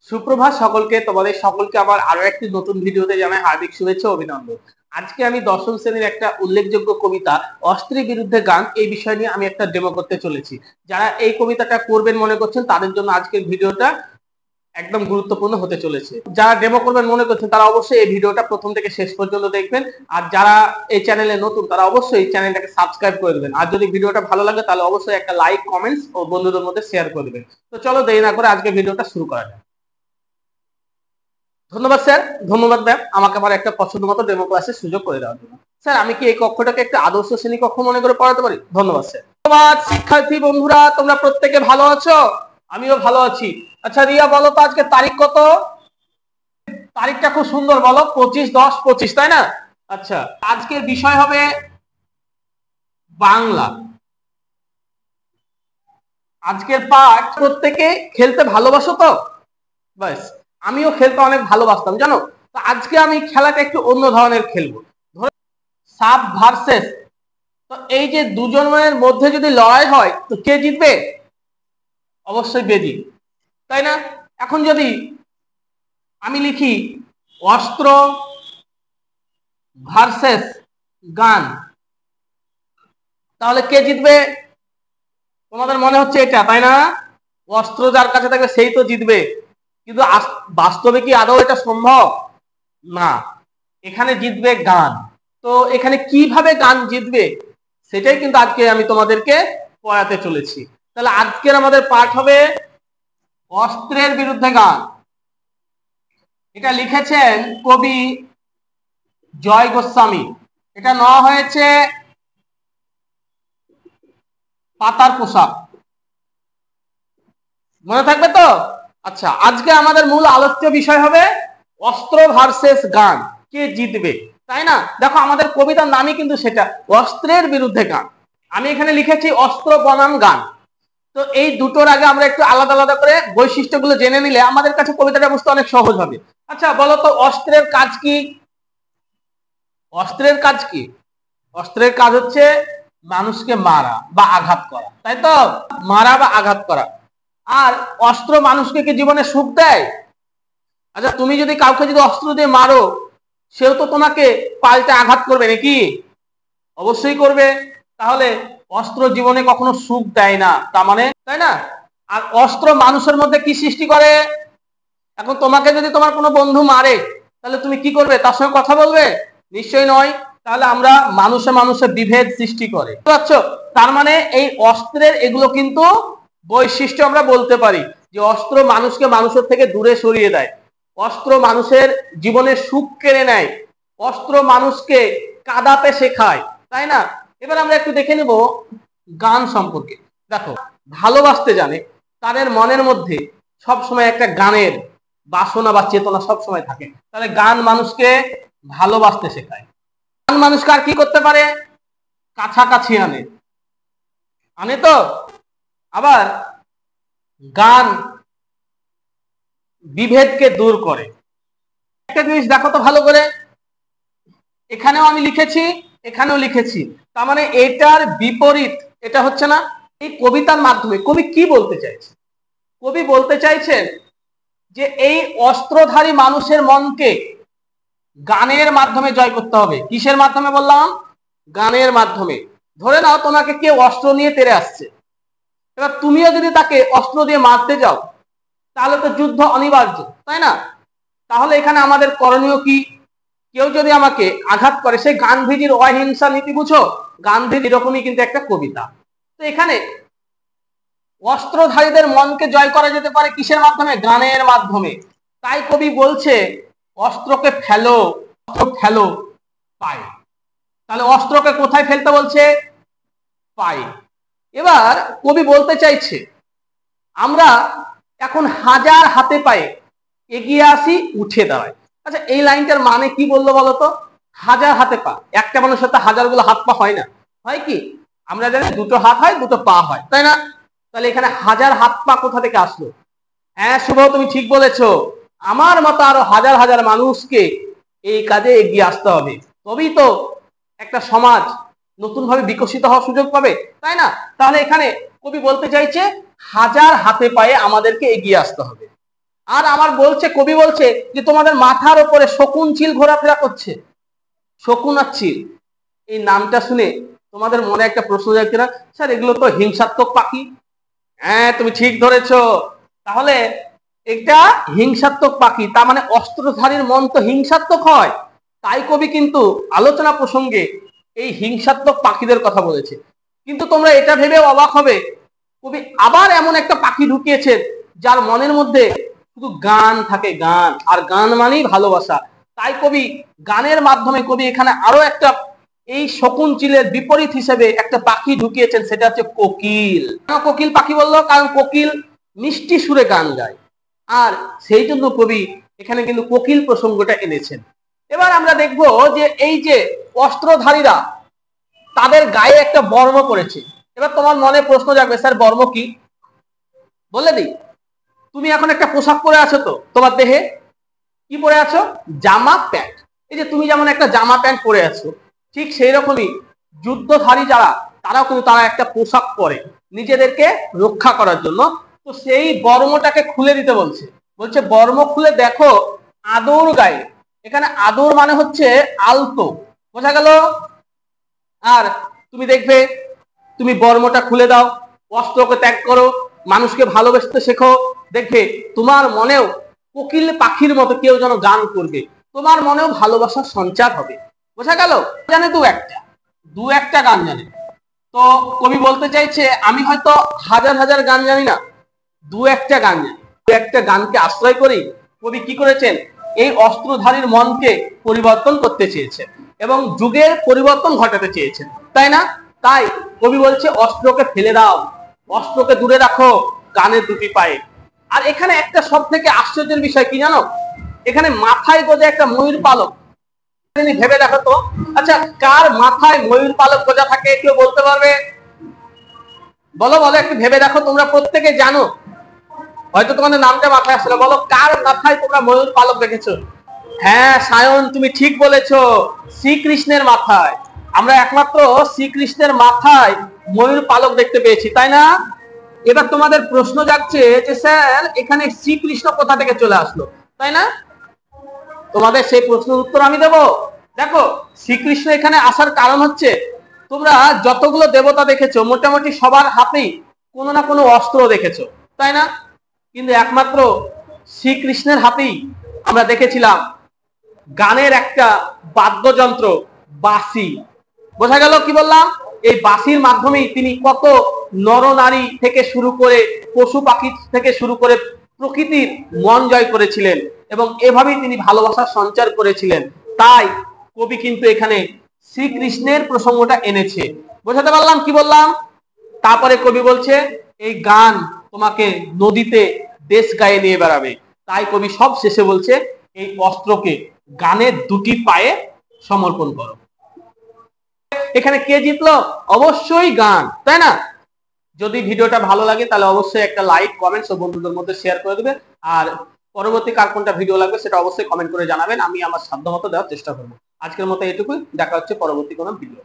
সুপ্রভাত সকলকে, তোমাদের সকলকে আমার আরো একটি নতুন ভিডিওতে জানাই হার্দিক শুভেচ্ছা ও অভিনন্দন। আজকে আমি দশম শ্রেণীর একটা উল্লেখযোগ্য কবিতা অস্ত্রের বিরুদ্ধে গান এই বিষয় নিয়ে আমি একটা ডেমো করতে চলেছি। যারা এই কবিতাটা করবেন মনে করছেন তাদের জন্য আজকের ভিডিওটা একদম গুরুত্বপূর্ণ হতে চলেছে। যারা ডেমো করবেন মনে করছেন তারা অবশ্যই এই ভিডিওটা প্রথম থেকে শেষ পর্যন্ত দেখবেন। আর যারা এই চ্যানেলে নতুন তারা অবশ্যই চ্যানেলটাকে সাবস্ক্রাইব করে দেবেন। আর যদি ভিডিওটা ভালো লাগে তাহলে অবশ্যই একটা লাইক, কমেন্টস ও বন্ধুদের মধ্যে শেয়ার করে দেবেন। তো চলো দেরি না করে আজকে ভিডিওটা শুরু করা যাক। ধন্যবাদ স্যার, ধন্যবাদ ম্যাম, আমাকে আমার একটা পছন্দ মতো ডেমো ক্লাসের সুযোগ করে দেওয়ার জন্য। স্যার, আমি কি এই কক্ষটাকে একটা আদর্শ শ্রেণী কক্ষ মনে করে পড়াতে পারি? ধন্যবাদ স্যার। ধন্যবাদ শিক্ষার্থী বন্ধুরা, তোমরা প্রত্যেকে ভালো আছো? আমিও ভালো আছি। আচ্ছা রিয়া, বলো তো আজকে তারিখ কত? তারিখটা খুব সুন্দর, বলো। 25/10/25, তাই না? আচ্ছা, আজকের বিষয় হবে বাংলা। আজকের পাঠ, প্রত্যেকে খেলতে ভালোবাসো তো? ব্যাস, আমিও খেলতে অনেক ভালোবাসতাম জানো। তো আজকে আমি খেলাটা একটু অন্য ধরনের খেলবো। ধরো সাব ভার্সেস। তো এই যে দুজনের মধ্যে যদি লড়াই হয় তো কে জিতবে? অবশ্যই বেজি, তাই না? এখন যদি আমি লিখি অস্ত্র ভার্সেস গান, তাহলে কে জিতবে? তোমাদের মনে হচ্ছে এটা, তাই না? অস্ত্র যার কাছে থাকবে সেই তো জিতবে, কিন্তু বাস্তবে কি আদৌ এটা সম্ভব? না, এখানে জিতবে গান। তো এখানে কিভাবে গান জিতবে সেটাই কিন্তু আজকে আমি তোমাদেরকে পড়াতে চলেছি। তাহলে আজকের আমাদের পাঠ হবে অস্ত্রের বিরুদ্ধে গান। এটা লিখেছেন কবি জয় গোস্বামী। এটা নেওয়া হয়েছে পাতার পোশাক। মনে থাকবে তো? আচ্ছা, আজকে আমাদের মূল আলোচ্য বিষয় হবে অস্ত্র ভার্সেস গান, কে জিতবে, তাই না? দেখো আমাদের কবিতার নামই কিন্তু সেটা, অস্ত্রের বিরুদ্ধে গান। আমি এখানে লিখেছি অস্ত্র বনাম গান। তো এই দুটোর আগে আমরা একটু আলাদা আলাদা করে বৈশিষ্ট্যগুলো জেনে নিলে আমাদের কাছে কবিতাটা বুঝতে অনেক সহজ হবে। আচ্ছা বলো তো, অস্ত্রের কাজ কি? অস্ত্রের কাজ কি? অস্ত্রের কাজ হচ্ছে মানুষকে মারা বা আঘাত করা, তাই তো? মারা বা আঘাত করা। আর অস্ত্র মানুষকে কি জীবনে সুখ দেয়? আচ্ছা, তুমি যদি কাউকে যদি অস্ত্র দিয়ে মারো, সেও তো তোমাকে পাল্টে আঘাত করবে নাকি? অবশ্যই করবে। তাহলে অস্ত্র জীবনে কখনো সুখ দেয় না, তার মানে, তাই না? আর অস্ত্র মানুষের মধ্যে কি সৃষ্টি করে? এখন তোমাকে যদি তোমার কোনো বন্ধু মারে, তাহলে তুমি কি করবে? তার সঙ্গে কথা বলবে? নিশ্চয়ই নয়। তাহলে আমরা মানুষে মানুষে বিভেদ সৃষ্টি করে, বুঝতে পারছো? তার মানে এই অস্ত্রের এগুলো কিন্তু বৈশিষ্ট্য আমরা বলতে পারি যে অস্ত্র মানুষকে মানুষের থেকে দূরে সরিয়ে দেয়, অস্ত্র মানুষের জীবনের সুখ কেড়ে নেয়, অস্ত্র মানুষকে কাঁদাতে শেখায়, তাই না? এবার আমরা একটু দেখে নেব গান সম্পর্কে। দেখো, ভালোবাসতে জানে তাদের মনের মধ্যে সবসময় একটা গানের বাসনা বা চেতনা সবসময় থাকে। তাহলে গান মানুষকে ভালোবাসতে শেখায়। গান মানুষকে আর কি করতে পারে? কাছাকাছি আনে, আনে তো। আবার গান বিভেদকে দূর করে। একটা জিনিস দেখো তো ভালো করে, এখানেও আমি লিখেছি, এখানেও লিখেছি, তার মানে এটার বিপরীত এটা হচ্ছে না। এই কবিতার মাধ্যমে কবি কি বলতে চাইছে? কবি বলতে চাইছেন যে এই অস্ত্রধারী মানুষের মনকে গানের মাধ্যমে জয় করতে হবে। কিসের মাধ্যমে বললাম? গানের মাধ্যমে। ধরে নাও তোমাকে কেউ অস্ত্র নিয়ে তেড়ে আসছে, এবার তুমিও যদি তাকে অস্ত্র দিয়ে মারতে যাও তাহলে তো যুদ্ধ অনিবার্য, তাই না? তাহলে এখানে আমাদের করণীয় কি? কেউ যদি আমাকে আঘাত করে, সেই গান্ধীজির অহিংসা নীতি বুঝো? গান্ধীর এরকমই কিন্তু একটা কবিতা। তো এখানে অস্ত্রধারীদের মনকে জয় করা যেতে পারে কিসের মাধ্যমে? গানের মাধ্যমে। তাই কবি বলছে অস্ত্রকে ফেলো, অস্ত্র ফেলো পায়ে। তাহলে অস্ত্রকে কোথায় ফেলতে বলছে? পায়ে। এবার কবি বলতে চাইছে আমরা এখন হাজার হাতে পায়ে এগিয়ে আসি, উঠে দাঁড়াই। আচ্ছা, এই লাইনটার মানে কি বললো বলতো? হাজার হাতে পা, একটা মানুষের সাথে হাজারগুলো হাত পা হয় না, হয় কি? আমরা জানি দুটো হাত হয়, দুটো পা হয়, তাই না? তাহলে এখানে হাজার হাত পা কোথা থেকে আসলো? হ্যাঁ শুভ, তুমি ঠিক বলেছো। আমার মতো আরো হাজার হাজার মানুষকে এই কাজে এগিয়ে আসতে হবে, তবেই তো একটা সমাজ নতুন ভাবে বিকশিত হওয়ার সুযোগ পাবে, তাই না? তাহলে এখানে কবি বলতে চাইছে হাজার হাতে পায়ে আমাদেরকে এগিয়ে আসতে হবে। আর আমার বলছে, কবি বলছে যে তোমাদের মাথার উপরে শকুন চিল ঘোরাফেরা করছে। শকুন আর চিল, এই নামটা শুনে তোমাদের মনে একটা প্রশ্ন যাচ্ছে না, স্যার এগুলো তো হিংসাত্মক পাখি? হ্যাঁ, তুমি ঠিক ধরেছো। তাহলে এটা হিংসাত্মক পাখি, তার মানে অস্ত্রধারীর মন তো হিংসাত্মক হয়। তাই কবি কিন্তু আলোচনা প্রসঙ্গে এই হিংসাত্মক পাখিদের কথা বলেছে। কিন্তু তোমরা এটা ভেবে অবাক হবে, কবি আবার এমন একটা পাখি ঢুকিয়েছেন যার মনের মধ্যে শুধু গান থাকে, গান, আর গান মানেই ভালোবাসা। তাই কবি গানের মাধ্যমে কবি এখানে আরো একটা এই শকুন চিলের বিপরীত হিসেবে একটা পাখি ঢুকিয়েছেন, সেটা হচ্ছে কোকিল। কোকিল পাখি বললো কারণ কোকিল মিষ্টি সুরে গান গায়, আর সেই জন্য কবি এখানে কিন্তু কোকিল প্রসঙ্গটা এনেছেন। এবার আমরা দেখব যে এই যে অস্ত্রধারীরা তাদের গায়ে একটা বর্ম পড়েছে। এবার তোমার মনে প্রশ্ন জাগবে, স্যার বর্ম কি? বলে দিই, তুমি এখন একটা পোশাক পরে আছো, তো তোমার দেহে কি পরে আছো? জামা প্যান্ট। এই যে তুমি যেমন একটা জামা প্যান্ট পরে আছো, ঠিক সেই রকমই যুদ্ধধারী যারা, তারাও কিন্তু তারা একটা পোশাক পরে নিজেদেরকে রক্ষা করার জন্য। তো সেই বর্মটাকে খুলে দিতে বলছে, বলছে বর্ম খুলে দেখো আদর গায়ে। এখানে আদর মানে হচ্ছে আলতো, বোঝা গেল? আর তুমি দেখবে, তুমি বর্মটা খুলে দাও, অস্ত্রকে ত্যাগ করো, মানুষকে ভালোবাসতে শেখো, দেখবে তোমার মনেও কোকিল পাখির মতো কেউ যেন গান করবে, তোমার মনেও ভালোবাসার সঞ্চার হবে। বোঝা গেল? জানে দু একটা গান জানে। তো কবি বলতে চাইছে আমি হয়তো হাজার হাজার গান জানি না, দু একটা গান জানি। দু একটা গানকে আশ্রয় করি কবি কি করেছেন, এই অস্ত্রধারীর মনকে পরিবর্তন করতে চেয়েছেন এবং যুগের পরিবর্তন ঘটাতে চেয়েছেন, তাই না? তাই কবি বলছে অস্ত্রকে ফেলে দাও, অস্ত্রকে দূরে রাখো গানের দুটি পায়ে। আর এখানে একটা সব থেকে আশ্চর্যের বিষয় কি জানো, এখানে মাথায় গোজা একটা ময়ূর পালক। ভেবে দেখো তো, আচ্ছা কার মাথায় ময়ূর পালক গোজা থাকে কেউ বলতে পারবে? বলো বলো, একটু ভেবে দেখো, তোমরা প্রত্যেকে জানো, হয়তো তোমাদের নামটা মাথায় আসছে না, বলো কার মাথায় তোমরা ময়ূর পালক দেখেছো? হ্যাঁ সায়ন, তুমি ঠিক বলেছো, শ্রীকৃষ্ণের মাথায়। আমরা একমাত্র শ্রীকৃষ্ণের মাথায় ময়ূর পালক দেখতে পেয়েছি, তাই না? এবার তোমাদের প্রশ্ন জাগছে যে স্যার এখানে শ্রীকৃষ্ণ কোথা থেকে চলে আসলো, তাই না? তোমাদের সেই প্রশ্নের উত্তর আমি দেব। দেখো, শ্রীকৃষ্ণ এখানে আসার কারণ হচ্ছে, তোমরা যতগুলো দেবতা দেখেছো মোটামুটি সবার হাতেই কোনো না কোনো অস্ত্র দেখেছো, তাই না? কিন্তু একমাত্র শ্রীকৃষ্ণের হাতেই আমরা দেখেছিলাম গানের একটা বাদ্যযন্ত্র, বাঁশি। বোঝা গেল কি বললাম? এই বাঁশির মাধ্যমেই তিনি কত নরনারী থেকে শুরু করে পশু পাখি থেকে শুরু করে প্রকৃতির মন জয় করেছিলেন এবং এভাবেই তিনি ভালোবাসার সঞ্চার করেছিলেন। তাই কবি কিন্তু এখানে শ্রীকৃষ্ণের প্রসঙ্গটা এনেছে। বোঝাতে পারলাম কি বললাম? তারপরে কবি বলছে এই গান তোমাকে নদীতে দেশ গায়ে নিয়ে বেড়াবে। তাই কবি সব শেষে বলছে এই অস্ত্রকে গানের দুটি পায়ে সমর্পণ করো। এখানে কে জিতলো? অবশ্যই গান, তাই না? যদি ভিডিওটা ভালো লাগে তাহলে অবশ্যই একটা লাইক, কমেন্টস ও বন্ধুদের মধ্যে শেয়ার করে দিবে। আর পরবর্তী কার কোনটা ভিডিও লাগবে সেটা অবশ্যই কমেন্ট করে জানাবেন, আমি আমার সাধ্যমতো দেওয়ার চেষ্টা করবো। আজকের মতো এটুকুই, দেখা হচ্ছে পরবর্তী কোনো ভিডিও।